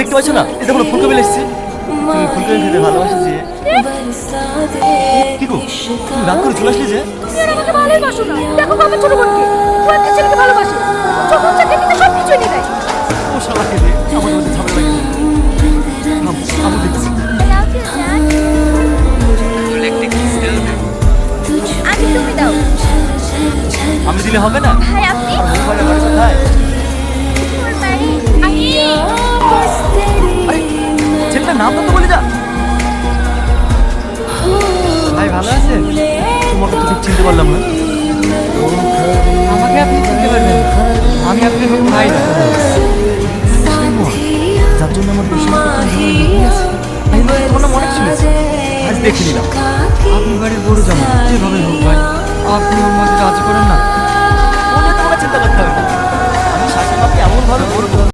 দেখতে পাচ্ছ না, এটা কোনো ফুলকপি এসেছে। তুমি ফুলকপি খেতে ভালোবাসি যে। কি গো, তুমি রাগ করে চলে আসলে যে? তুমি আর আমাকে ভালোবাসো না। দেখো আমার ছোট বোনকে, ও একটা ছেলেকে ভালোবাসে। ছোট ছেলে কিন্তু সব কিছু নিয়ে নেয়। ও শালাকে যে আমার মধ্যে ঝামেলা লাগে। আমি দেখছি। আগে তুমি দাও। আমি দিলে হবে না? ভাই আপনি? আর মোবাইলে বাড়ি কোথায়? তোমার বাড়ি? আমি। আরে ছেলেটার নাম তো বলে যা। ভাই ভালো আছে? তোমাকে তো ঠিক চিনতে পারলাম না। আমাকে আপনি চিনতে পারবেন? আমি আপনার ভাই। যার জন্য আমার তোমার নাম অনেক শুনেছি, আজ দেখে নিলাম। আপনি বাড়ির বড় জামা, যেভাবে হোক ভাই আপনি ওর মধ্যে রাজি করেন না। ওটা তোমার চিন্তা করতে হবে না। আমি শাশুড়ি মাকে এমন ভাবে বলবো